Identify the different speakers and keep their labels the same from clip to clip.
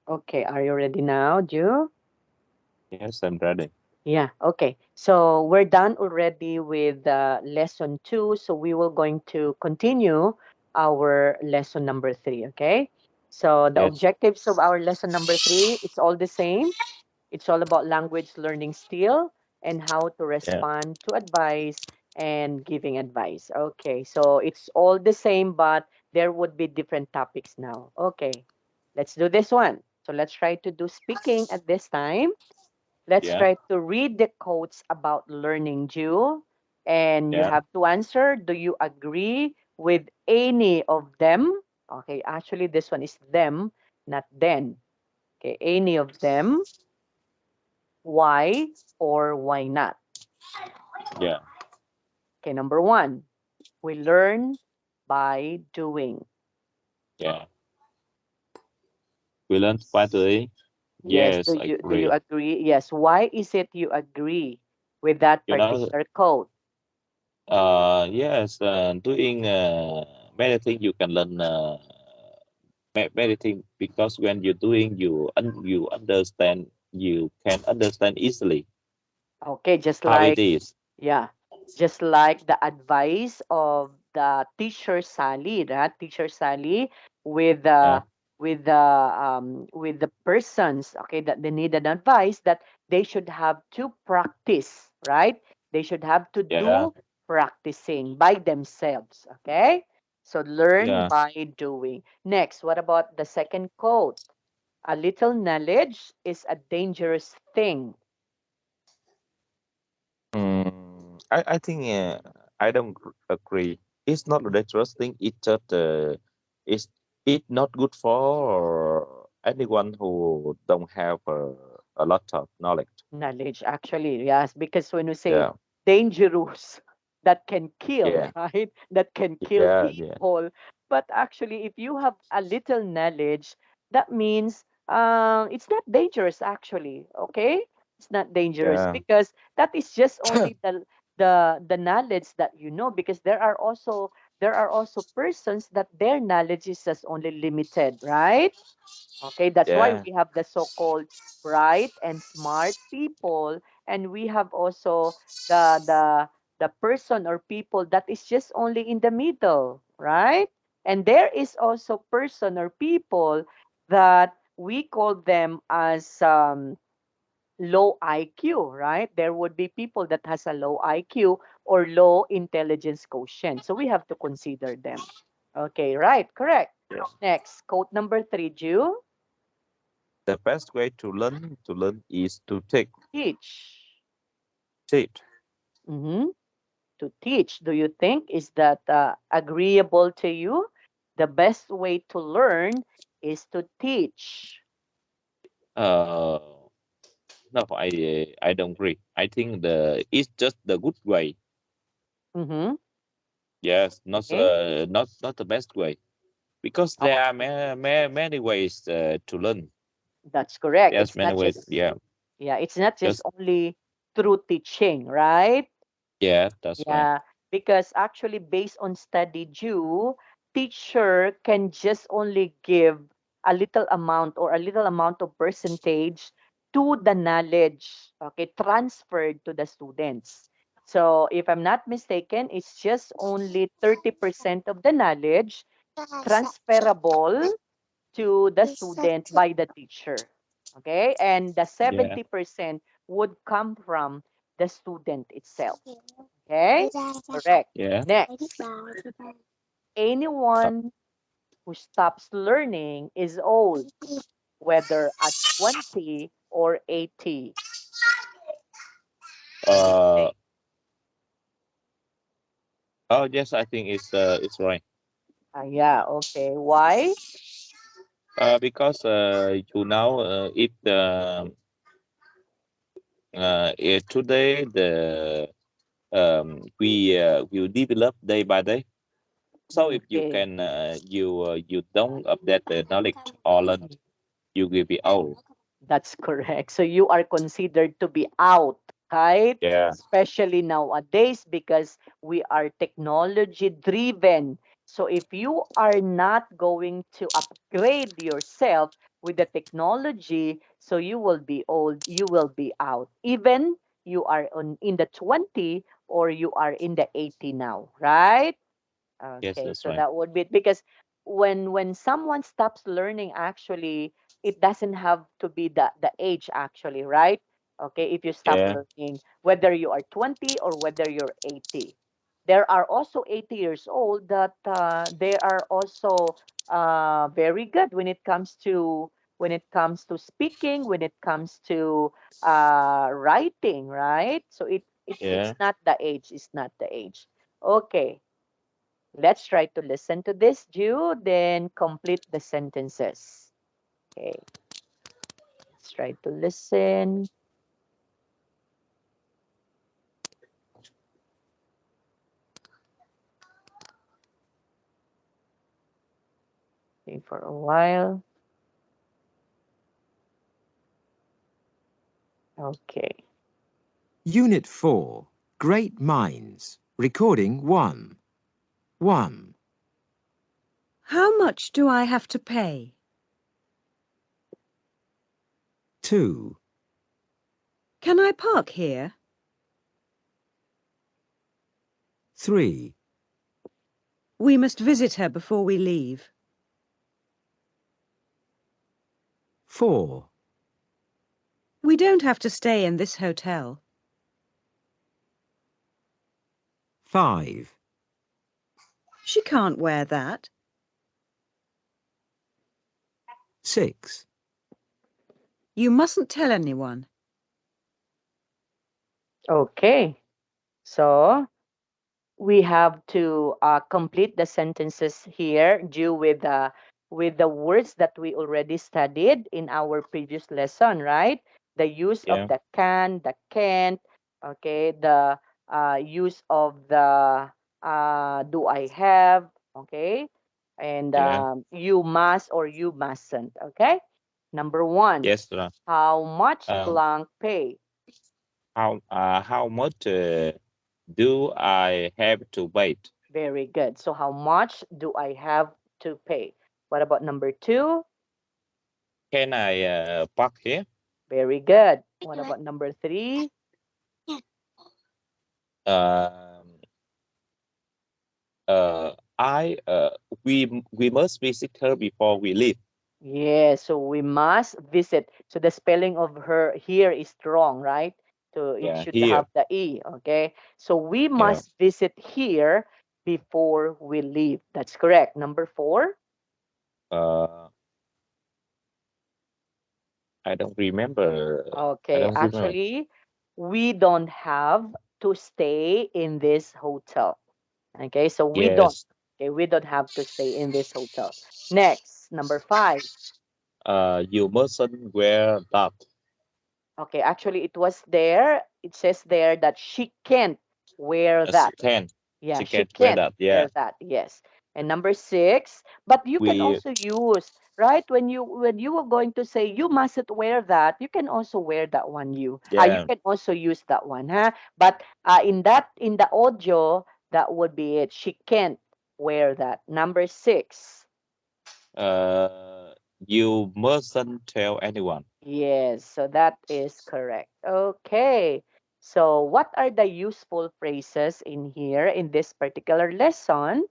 Speaker 1: Okay, are you ready now, Ju?
Speaker 2: Yes, I'm ready.
Speaker 1: Yeah, okay. So we're done already with lesson 2. So we will going to continue our lesson number 3, okay? So the
Speaker 2: Yes.
Speaker 1: objectives of our lesson number 3, it's all the same. It's all about language learning still and how to
Speaker 2: Yeah.
Speaker 1: respond to advice and giving advice. Okay, so it's all the same, but there would be different topics now. Okay, let's do this one. So let's try to do speaking at this time. Let's
Speaker 2: Yeah.
Speaker 1: try to read the quotes about learning, Jew. And you
Speaker 2: Yeah.
Speaker 1: have to answer, do you agree with any of them? Okay, actually, this one is them, not then. Okay, any of them, why or why not?
Speaker 2: Yeah.
Speaker 1: Okay, number one, we learn by doing.
Speaker 2: Yeah. We learned finally.
Speaker 1: Yes,
Speaker 2: Yes, I
Speaker 1: do you
Speaker 2: agree.
Speaker 1: agree? Yes, why is it you agree with that
Speaker 2: You know,
Speaker 1: particular quote?
Speaker 2: yes, doing many things you can learn many things because when you're doing, you understand, you can understand easily
Speaker 1: Okay, just
Speaker 2: how it
Speaker 1: like
Speaker 2: is.
Speaker 1: yeah, just like the advice of the teacher Sally, right? Teacher Sally with
Speaker 2: Yeah.
Speaker 1: with the persons, okay, that they need an advice that they should have to practice, right? They should have to
Speaker 2: Yeah.
Speaker 1: do practicing by themselves, okay? So learn
Speaker 2: Yeah.
Speaker 1: by doing. Next, what about the second quote? A little knowledge is a dangerous thing.
Speaker 2: I think I don't agree. It's not a dangerous thing. It's just it's it not good for anyone who don't have a lot of knowledge.
Speaker 1: Knowledge, actually, yes, because when we say
Speaker 2: Yeah,
Speaker 1: dangerous, that can kill,
Speaker 2: yeah,
Speaker 1: right? That can kill
Speaker 2: yeah, yeah,
Speaker 1: people. But actually, if you have a little knowledge, that means it's not dangerous, actually. Okay, it's not dangerous
Speaker 2: yeah,
Speaker 1: because that is just only the knowledge that you know. Because there are also persons that their knowledge is just only limited, right? Okay, that's why
Speaker 2: yeah,
Speaker 1: we have the so-called bright and smart people, and we have also the person or people that is just only in the middle, right? And there is also person or people that we call them as low IQ, right? There would be people that has a low IQ or low intelligence quotient. So we have to consider them. Okay, right, correct.
Speaker 2: yeah.
Speaker 1: Next, quote number 3, Jew.
Speaker 2: The best way to learn is to take
Speaker 1: Teach.
Speaker 2: it.
Speaker 1: Mhm. To teach. Do you think is that agreeable to you? The best way to learn is to teach.
Speaker 2: Uh, no, I don't agree. I think the it's just the good way.
Speaker 1: Mm-hmm.
Speaker 2: Yes, not
Speaker 1: Okay.
Speaker 2: not the best way because there are
Speaker 1: Okay.
Speaker 2: many ways to learn.
Speaker 1: That's correct.
Speaker 2: Yes,
Speaker 1: It's
Speaker 2: many
Speaker 1: not
Speaker 2: ways.
Speaker 1: just
Speaker 2: Yeah,
Speaker 1: yeah, it's not just
Speaker 2: just
Speaker 1: only through teaching, right?
Speaker 2: yeah, that's right.
Speaker 1: Yeah, because actually based on study due, teacher can just only give a little amount or a little amount of percentage to the knowledge, okay, transferred to the students. So if I'm not mistaken, it's just only 30% of the knowledge transferable to the student by the teacher. Okay? And the
Speaker 2: Yeah,
Speaker 1: 70% would come from the student itself. Okay? Correct.
Speaker 2: yeah.
Speaker 1: Next,
Speaker 2: Uh,
Speaker 1: anyone who stops learning is old, whether at 20 or 80. What do you
Speaker 2: uh,
Speaker 1: think?
Speaker 2: oh yes, I think it's right.
Speaker 1: Yeah, okay. Why?
Speaker 2: Because you know it today the we develop day by day. So if you
Speaker 1: Okay.
Speaker 2: can you don't update the knowledge or learn, you will be old.
Speaker 1: That's correct. So you are considered to be out, right?
Speaker 2: Yeah,
Speaker 1: Especially nowadays because we are technology driven. So if you are not going to upgrade yourself, with the technology, so you will be old, you will be out. Even you are in the 20 or you are in the 80 now, right?
Speaker 2: Yes,
Speaker 1: Okay,
Speaker 2: that's
Speaker 1: so
Speaker 2: right.
Speaker 1: that would be because when someone stops learning, actually, it doesn't have to be the age actually, right? Okay, if you stop
Speaker 2: Yeah,
Speaker 1: learning, whether you are 20 or whether you're 80. There are also 80 years old that they are also very good when it comes to speaking, when it comes to writing, right? So it's
Speaker 2: yeah.
Speaker 1: not the age, it's not the age. Okay, let's try to listen to this, Jew, then complete the sentences. Okay, let's try to listen. Okay, for a while. Okay.
Speaker 3: Unit 4. Great Minds. Recording 1. 1,
Speaker 4: How much do I have to pay?
Speaker 3: 2,
Speaker 4: Can I park here?
Speaker 3: 3,
Speaker 4: We must visit her before we leave.
Speaker 3: 4,
Speaker 4: We don't have to stay in this hotel.
Speaker 3: 5,
Speaker 4: She can't wear that.
Speaker 3: 6,
Speaker 4: You mustn't tell anyone.
Speaker 1: Okay. So we have to complete the sentences here due with the words that we already studied in our previous lesson, right? The use of
Speaker 2: Yeah,
Speaker 1: the can, the can't, okay, the use of the do I have, okay, and
Speaker 2: yeah.
Speaker 1: you must or you mustn't, okay. Number one,
Speaker 2: Yes, right.
Speaker 1: how much
Speaker 2: Um,
Speaker 1: blank pay?
Speaker 2: how much do I have to wait?
Speaker 1: Very good. So how much do I have to pay? What about number two?
Speaker 2: Can I park here?
Speaker 1: Very good. What about number three?
Speaker 2: Um, uh, I we must visit her before we leave.
Speaker 1: Yes, so we must visit. So the spelling of her here is wrong, right? So it
Speaker 2: Yeah,
Speaker 1: should
Speaker 2: here.
Speaker 1: have the E, okay? So we
Speaker 2: Yeah.
Speaker 1: must visit here before we leave. That's correct. Number four.
Speaker 2: Uh, I don't remember. I
Speaker 1: Okay,
Speaker 2: don't remember.
Speaker 1: actually, we don't have to stay in this hotel. Okay, so
Speaker 2: Yes.
Speaker 1: we don't have to stay in this hotel. Next, number five.
Speaker 2: You mustn't wear that.
Speaker 1: Okay, actually, it was there. It says there that she can't wear
Speaker 2: She
Speaker 1: that.
Speaker 2: can.
Speaker 1: Yeah,
Speaker 2: She
Speaker 1: she
Speaker 2: can't wear
Speaker 1: can't
Speaker 2: that. Yeah.
Speaker 1: wear that. Yes. And number six, but you can
Speaker 2: We.
Speaker 1: also use, right? When you were going to say you mustn't wear that, you can also wear that one. You
Speaker 2: Yeah.
Speaker 1: can also use that one, huh? But in the audio, that would be it. She can't wear that. Number six.
Speaker 2: Uh, you mustn't tell anyone.
Speaker 1: Yes, so that is correct. Okay. So what are the useful phrases in here in this particular lesson?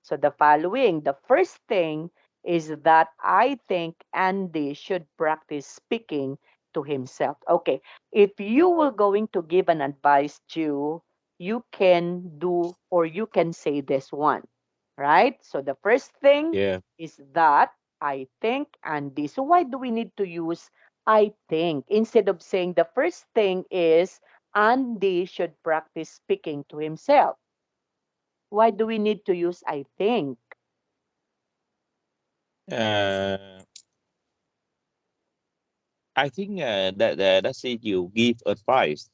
Speaker 1: So the following, the first thing is that I think Andy should practice speaking to himself. Okay. If you were going to give an advice to, you can do or you can say this one, right? So the first thing
Speaker 2: Yeah.
Speaker 1: is that I think Andy. So why do we need to use I think instead of saying the first thing is Andy should practice speaking to himself? Why do we need to use I think?
Speaker 2: Uh, I think that's it. You give advice,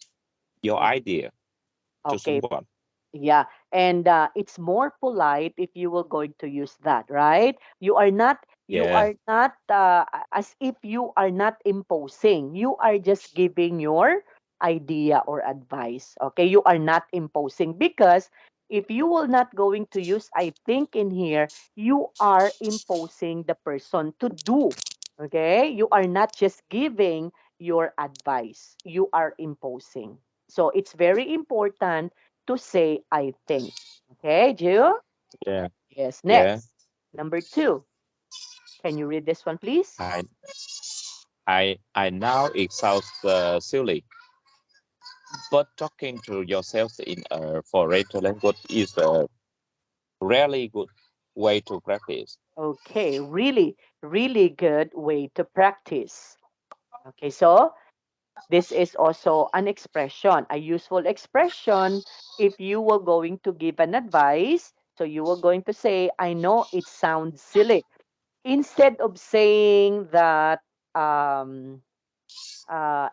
Speaker 2: your
Speaker 1: O-
Speaker 2: idea to
Speaker 1: Okay,
Speaker 2: someone.
Speaker 1: yeah, and it's more polite if you were going to use that, right? You
Speaker 2: Yeah.
Speaker 1: are not as if you are not imposing. You are just giving your idea or advice. Okay, you are not imposing because if you will not going to use I think in here, you are imposing the person to do, Okay? You are not just giving your advice, you are imposing. So it's very important to say, I think. Okay, Jill?
Speaker 2: Yeah.
Speaker 1: Yes.
Speaker 2: Yeah.
Speaker 1: Next, number two. Can you read this one, please?
Speaker 2: I now it sounds silly, but talking to yourself in a foreign language is a really good way to practice.
Speaker 1: Okay, really, really good way to practice. Okay, so this is also an expression, a useful expression. If you were going to give an advice, so you were going to say, I know it sounds silly. Instead of saying that um,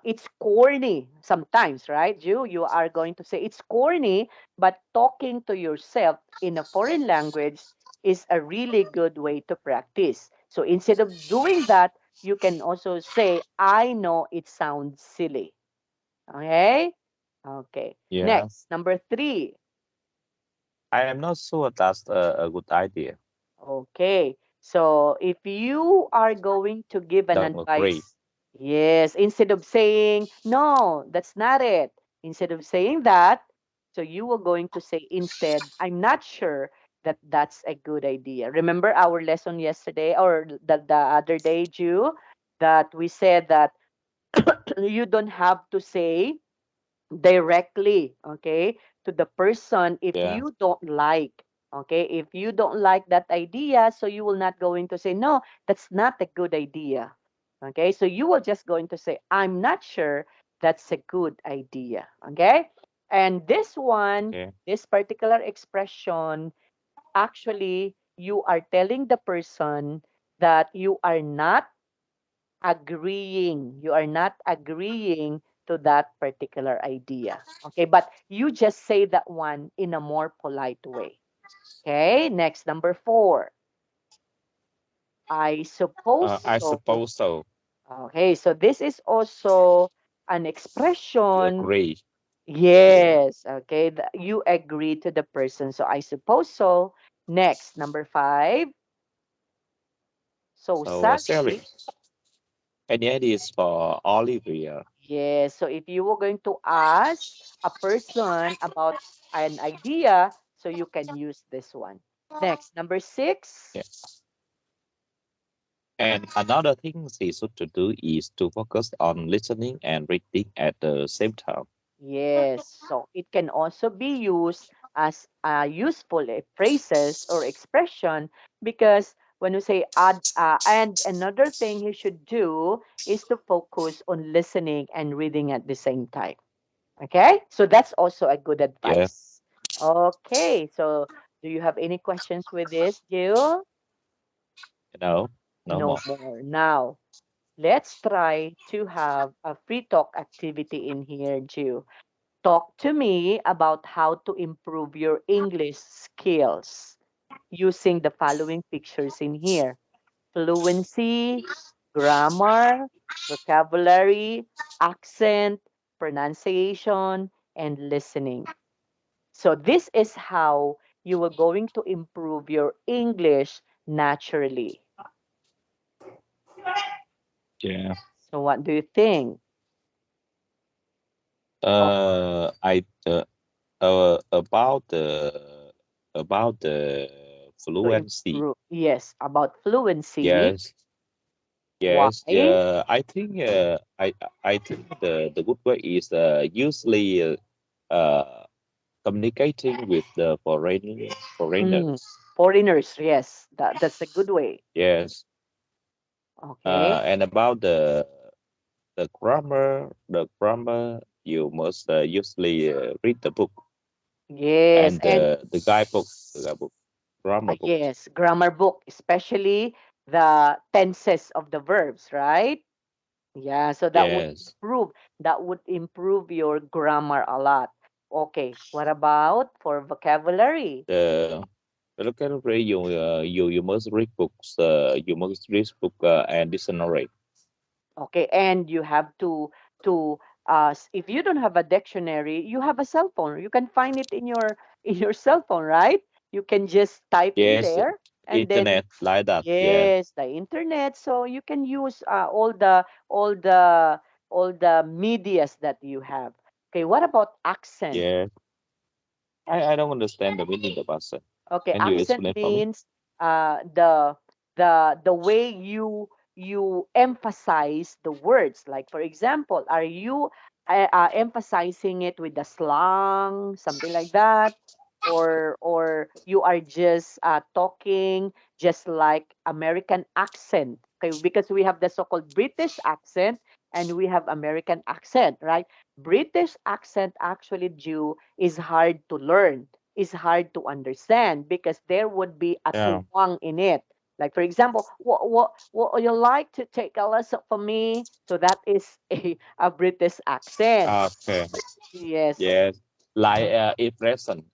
Speaker 1: it's corny sometimes, right? You are going to say it's corny, but talking to yourself in a foreign language is a really good way to practice. So instead of doing that, you can also say, I know it sounds silly. Okay? Okay.
Speaker 2: Yeah.
Speaker 1: Next, number three.
Speaker 2: I am not sure that's a good idea.
Speaker 1: Okay. So if you are going to give an
Speaker 2: Don't agree.
Speaker 1: advice, yes, instead of saying, no, that's not it, instead of saying that, so you were going to say instead, I'm not sure that that's a good idea. Remember our lesson yesterday or the other day, Jew, that we said that you don't have to say directly, okay, to the person if
Speaker 2: Yeah.
Speaker 1: you don't like, okay, if you don't like that idea, so you will not going to say, no, that's not a good idea. Okay, so you will just going to say, I'm not sure that's a good idea. Okay, and this one,
Speaker 2: Okay.
Speaker 1: this particular expression, actually you are telling the person that you are not agreeing. You are not agreeing to that particular idea. Okay, but you just say that one in a more polite way. Okay, next, number four. I suppose
Speaker 2: I
Speaker 1: so.
Speaker 2: suppose so.
Speaker 1: Okay, so this is also an
Speaker 2: You
Speaker 1: expression.
Speaker 2: agree. Yeah.
Speaker 1: Yes, okay, you agree to the person. So I suppose so. Next, number five. So
Speaker 2: So Sally,
Speaker 1: Sally.
Speaker 2: any ideas for Olivia?
Speaker 1: Yes. So if you were going to ask a person about an idea, so you can use this one. Next, number six.
Speaker 2: Yeah. And another thing she should to do is to focus on listening and reading at the same time.
Speaker 1: Yes. So it can also be used as useful phrases or expression because when you say add, and another thing you should do is to focus on listening and reading at the same time. Okay, so that's also a good
Speaker 2: Yeah.
Speaker 1: advice. Okay, so do you have any questions with this, Jill?
Speaker 2: No, no
Speaker 1: No
Speaker 2: more.
Speaker 1: more. Now, let's try to have a free talk activity in here, Jill. Talk to me about how to improve your English skills using the following pictures in here: fluency, grammar, vocabulary, accent, pronunciation, and listening. So this is how you are going to improve your English naturally.
Speaker 2: Yeah.
Speaker 1: So what do you think? Oh,
Speaker 2: I about the
Speaker 1: to
Speaker 2: fluency.
Speaker 1: improve. Yes, about fluency.
Speaker 2: Yes.
Speaker 1: Why?
Speaker 2: Yes. I think the good way is usually uh communicating with the
Speaker 1: Mm,
Speaker 2: foreigners.
Speaker 1: foreigners, yes, that's a good way.
Speaker 2: Yes.
Speaker 1: Okay.
Speaker 2: And about the grammar, you must usually read the book
Speaker 1: Yes,
Speaker 2: and
Speaker 1: and
Speaker 2: the guidebook, grammar book.
Speaker 1: yes, grammar book, especially the tenses of the verbs, right? Yeah, so
Speaker 2: Yes.
Speaker 1: that would improve your grammar a lot. Okay, what about for vocabulary?
Speaker 2: The vocabulary you must read books. You must read book and dictionary.
Speaker 1: Okay, and you have to if you don't have a dictionary, you have a cell phone. You can find it in your in your cell phone, right? You can just type in
Speaker 2: Yes.
Speaker 1: there. and then
Speaker 2: Internet like that. Yeah.
Speaker 1: yes, the internet. So you can use all the all the medias that you have. Okay, what about accent?
Speaker 2: Yeah. I don't understand the meaning of accent.
Speaker 1: Okay,
Speaker 2: Can you
Speaker 1: accent
Speaker 2: explain for me?
Speaker 1: means the way you emphasize the words. Like for example, are you emphasizing it with the slang, something like that, or you are just talking just like American accent? Okay, because we have the so-called British accent and we have American accent, right? British accent actually due is hard to learn, is hard to understand because there would be a
Speaker 2: Yeah.
Speaker 1: tuwang in it. Like for example, what would you like to take a lesson from me? So that is a British accent.
Speaker 2: Okay.
Speaker 1: Yes.
Speaker 2: Yes. Like impression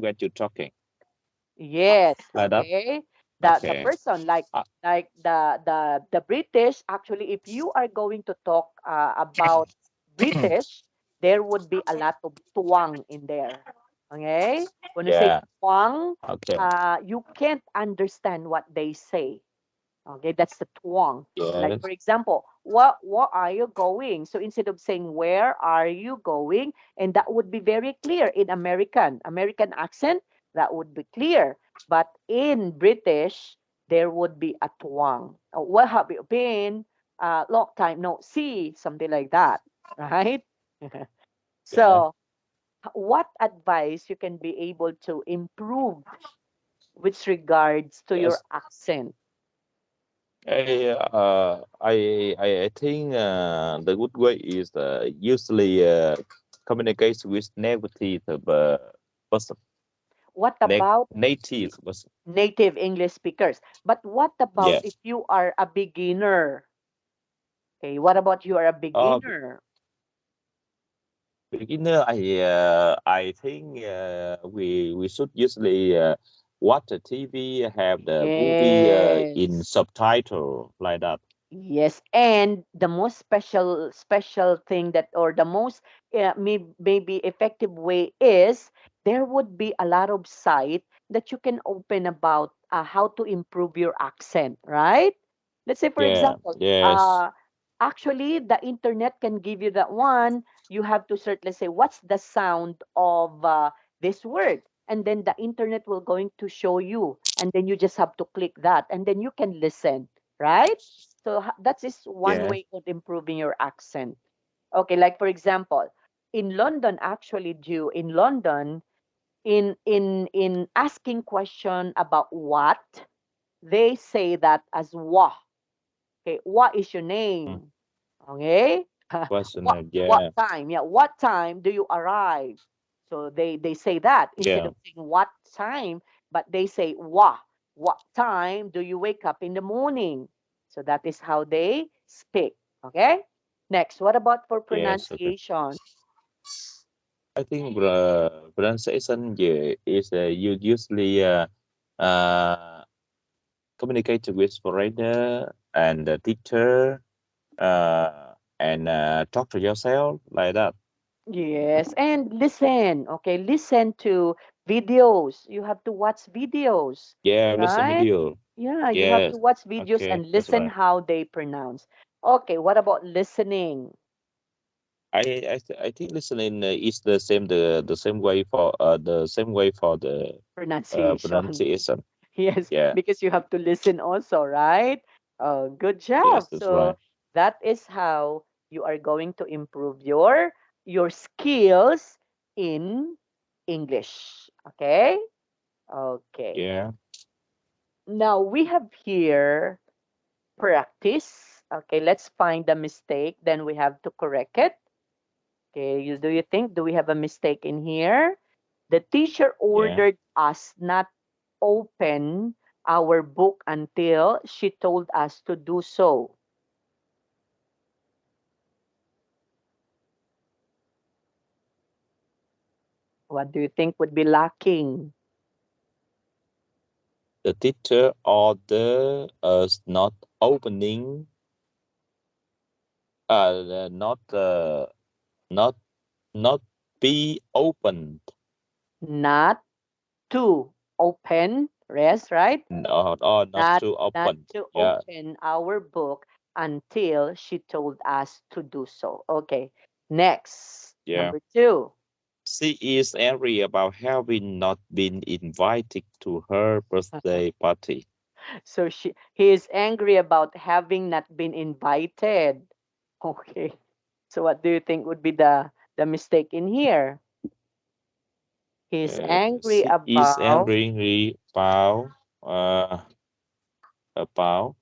Speaker 2: when you're talking
Speaker 1: Yes,
Speaker 2: like that.
Speaker 1: okay. The
Speaker 2: Okay.
Speaker 1: person
Speaker 2: Uh,
Speaker 1: like the British actually, if you are going to talk about British, there would be a lot of tuwang in there. Okay? When you say
Speaker 2: yeah.
Speaker 1: tuwang,
Speaker 2: Okay.
Speaker 1: you can't understand what they say. Okay, that's the twang. Like
Speaker 2: Yes.
Speaker 1: for example, what are you going? So instead of saying where are you going, and that would be very clear in American accent, that would be clear. But in British, there would be a twang. Where have you been? Long time no see, something like that, right?
Speaker 2: Yeah.
Speaker 1: So what advice you can be able to improve with regards to your
Speaker 2: Yes.
Speaker 1: accent?
Speaker 2: I think the good way is usually communicate with negative person,
Speaker 1: What about
Speaker 2: native person.
Speaker 1: native English speakers? But what about
Speaker 2: Yeah.
Speaker 1: if you are a beginner? Okay, what about you are a beginner?
Speaker 2: Beginner, I think we should usually watch the TV, have the movie in
Speaker 1: Yes.
Speaker 2: subtitle like that.
Speaker 1: Yes, and the most special thing that or the most maybe effective way is there would be a lot of site that you can open about how to improve your accent, right? Let's say for
Speaker 2: Yeah.
Speaker 1: example,
Speaker 2: Yes.
Speaker 1: actually the internet can give you that one. You have to search, let's say, what's the sound of this word, and then the internet will going to show you, and then you just have to click that, and then you can listen, right? So that is one
Speaker 2: Yeah.
Speaker 1: way of improving your accent. Okay, like for example, in London, actually, due in London, in asking question about what, they say that as wa. Okay, what is your
Speaker 2: Mm.
Speaker 1: name? Okay, what
Speaker 2: Question.
Speaker 1: what
Speaker 2: Yeah.
Speaker 1: time? Yeah, what time do you arrive? So they say that instead
Speaker 2: Yeah.
Speaker 1: of saying what time, but they say wa. What time do you wake up in the morning? So that is how they speak. Okay. Next, what about for
Speaker 2: Yes. Okay.
Speaker 1: pronunciation?
Speaker 2: I think pronunciation, yeah, is you usually uh, communicate with foreigner and the teacher and talk to yourself like that.
Speaker 1: Yes, and listen. Okay, listen to videos. You have to watch videos,
Speaker 2: Yeah, listen
Speaker 1: right?
Speaker 2: video.
Speaker 1: Yeah, you have to
Speaker 2: Yes.
Speaker 1: watch videos
Speaker 2: Okay,
Speaker 1: and
Speaker 2: that's
Speaker 1: listen
Speaker 2: right.
Speaker 1: how they pronounce. Okay, what about listening?
Speaker 2: I think listening is the same way for the
Speaker 1: Pronunciation.
Speaker 2: pronunciation.
Speaker 1: Yes,
Speaker 2: Yeah.
Speaker 1: because you have to listen also, right? Oh, good
Speaker 2: Yes,
Speaker 1: job.
Speaker 2: that's
Speaker 1: So
Speaker 2: right.
Speaker 1: that is how you are going to improve your skills in English. Okay? Okay.
Speaker 2: Yeah.
Speaker 1: Now we have here practice. Okay, let's find the mistake, then we have to correct it. Okay, do you think do we have a mistake in here? The teacher
Speaker 2: Yeah.
Speaker 1: ordered us not open our book until she told us to do so. What do you think would be lacking?
Speaker 2: The teacher order us not opening not not not be opened.
Speaker 1: Not to open Rest, right?
Speaker 2: or not
Speaker 1: Not
Speaker 2: to
Speaker 1: not
Speaker 2: open.
Speaker 1: to
Speaker 2: Yeah,
Speaker 1: open our book until she told us to do so. Okay. Next,
Speaker 2: yeah.
Speaker 1: number 2.
Speaker 2: She is angry about having not been invited to her birthday party.
Speaker 1: So he is angry about having not been invited. Okay. So what do you think would be the mistake in here? He's angry
Speaker 2: She is
Speaker 1: about
Speaker 2: angry uh, about.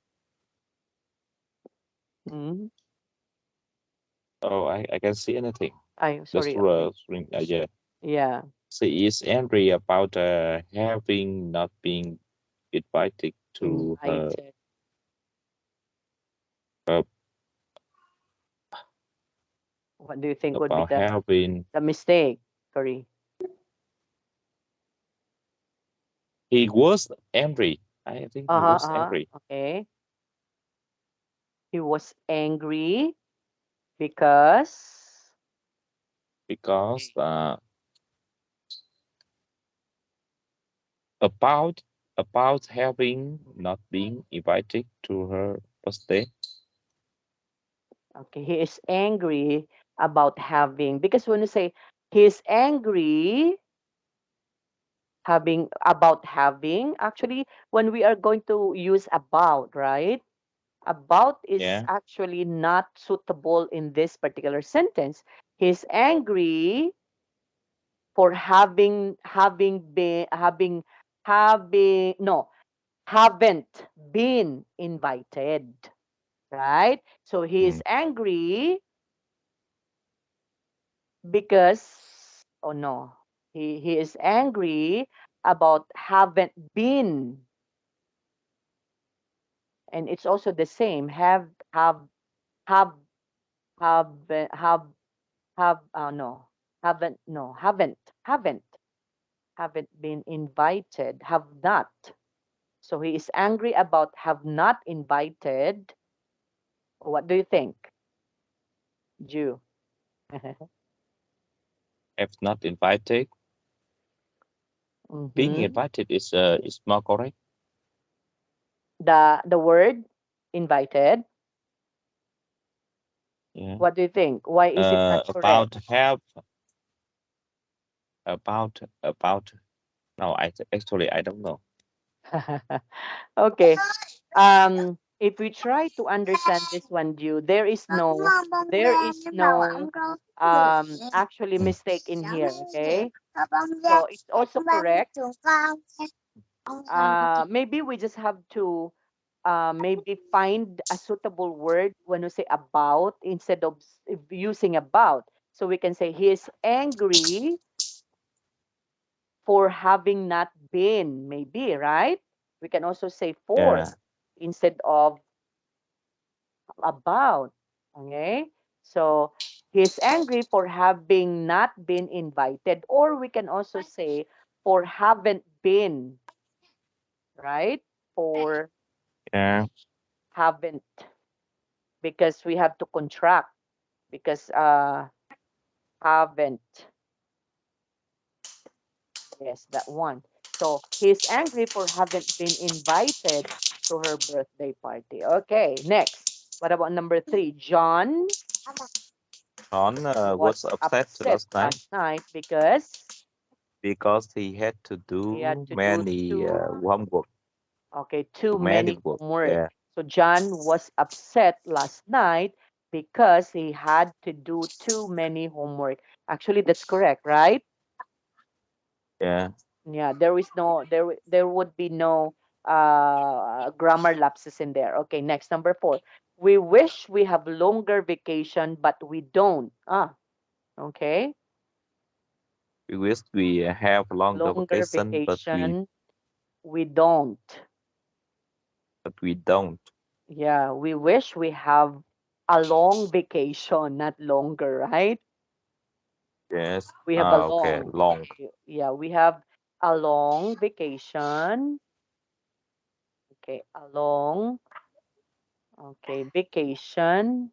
Speaker 1: mm,
Speaker 2: Oh, I can see anything. That's
Speaker 1: sorry, okay.
Speaker 2: yeah.
Speaker 1: Yeah,
Speaker 2: She is angry about having not been invited to
Speaker 1: invited.
Speaker 2: her
Speaker 1: What do you think would be
Speaker 2: about having.
Speaker 1: the mistake? Sorry.
Speaker 2: He was angry. I think he
Speaker 1: Uh-huh,
Speaker 2: was
Speaker 1: uh-huh.
Speaker 2: angry
Speaker 1: Okay. He was angry because
Speaker 2: because about having not being invited to her birthday.
Speaker 1: okay, he is angry about having because when you say he's angry having about having, actually when we are going to use about, right? About is
Speaker 2: Yeah,
Speaker 1: actually not suitable in this particular sentence. He's angry for having no haven't been invited, right? So he
Speaker 2: mm,
Speaker 1: is angry because oh no, he is angry about haven't been, and it's also the same have have have no haven't no haven't been invited, have not. So he is angry about have not invited. What do you think, Jew?
Speaker 2: if not invited, being
Speaker 1: Mm-hmm.
Speaker 2: invited is more correct.
Speaker 1: The word invited.
Speaker 2: Yeah.
Speaker 1: What do you think? Why is it not correct?
Speaker 2: About have about. No, actually I don't know.
Speaker 1: Okay. If we try to understand this one, Jew, there is no actually
Speaker 2: Mm.
Speaker 1: mistake in here. Okay. So it's also correct. Maybe we just have to maybe find a suitable word when we say about instead of using about. So we can say he is angry for having not been, maybe, right? We can also say
Speaker 2: Yeah,
Speaker 1: for instead of about. Okay? So he's angry for having not been invited, or we can also say for haven't been, right? For
Speaker 2: yeah,
Speaker 1: haven't, because we have to contract because haven't. Yes, that one. So he's angry for haven't been invited to her birthday party. Okay, next. What about number 3? John
Speaker 2: John
Speaker 1: was
Speaker 2: was upset
Speaker 1: upset
Speaker 2: last night
Speaker 1: last night because
Speaker 2: because he had to
Speaker 1: he had
Speaker 2: do
Speaker 1: to do
Speaker 2: many homework,
Speaker 1: too
Speaker 2: too many
Speaker 1: many
Speaker 2: work.
Speaker 1: homework.
Speaker 2: Yeah,
Speaker 1: So John was upset last night because he had to do too many homework. Actually, that's correct, right?
Speaker 2: yeah.
Speaker 1: Yeah, there would be no grammar lapses in there. Okay, next number 4. We wish we have longer vacation, but we don't. Okay.
Speaker 2: We wish we have longer
Speaker 1: Longer
Speaker 2: vacation,
Speaker 1: vacation, we don't.
Speaker 2: but we don't.
Speaker 1: Yeah, we wish we have a long vacation, not longer, right?
Speaker 2: Yes.
Speaker 1: We have a
Speaker 2: Okay.
Speaker 1: long.
Speaker 2: Long.
Speaker 1: Okay. Yeah, we have a long vacation. Okay, a long. Okay, vacation.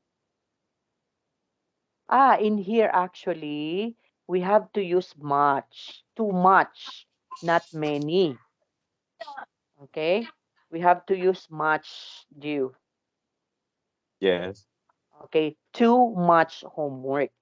Speaker 1: In here actually, we have to use much, too much, not many. Okay? We have to use much due.
Speaker 2: Yes.
Speaker 1: Okay? Too much homework.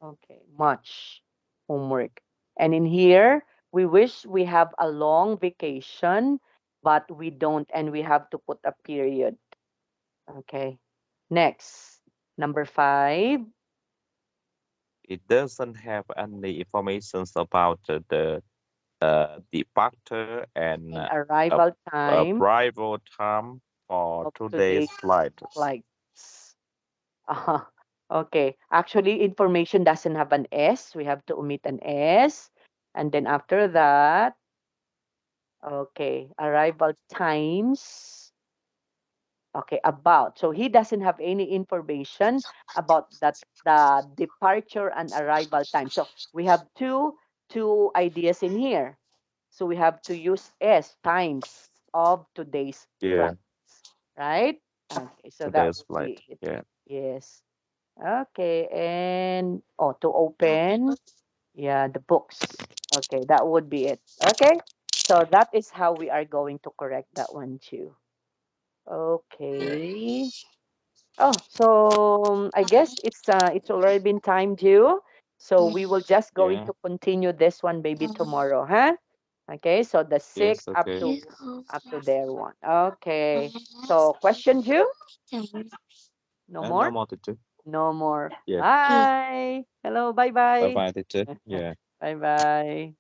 Speaker 1: Okay, much homework. And in here, we wish we have a long vacation, but we don't, and we have to put a period. Okay. Next, number 5,
Speaker 2: It doesn't have any information about departure and
Speaker 1: and
Speaker 2: a,
Speaker 1: arrival
Speaker 2: a
Speaker 1: time
Speaker 2: arrival time for
Speaker 1: of
Speaker 2: today's
Speaker 1: today's
Speaker 2: flights.
Speaker 1: flights. Uh, okay. Actually, information doesn't have an S. We have to omit an S. And then after that, okay, arrival times. Okay, about. So he doesn't have any information about that the departure and arrival time. So we have two ideas in here. So we have to use S times of today's
Speaker 2: Yeah,
Speaker 1: flights, right? Okay, so that
Speaker 2: today's
Speaker 1: would
Speaker 2: flight.
Speaker 1: be it.
Speaker 2: Yeah.
Speaker 1: Yes. Okay, and oh, to open, yeah, the books. Okay, that would be it. Okay, so that is how we are going to correct that one too. Okay. Oh, so I guess it's already been time due. So we will just going
Speaker 2: Yeah.
Speaker 1: to continue this one maybe tomorrow, huh? Okay, so the six
Speaker 2: Yes. Okay.
Speaker 1: up to there one. Okay. So question due? No
Speaker 2: And no
Speaker 1: more?
Speaker 2: more teacher.
Speaker 1: No more.
Speaker 2: Yeah.
Speaker 1: Bye. Hello, bye
Speaker 2: Bye
Speaker 1: bye.
Speaker 2: bye teacher. Yeah.
Speaker 1: Bye bye.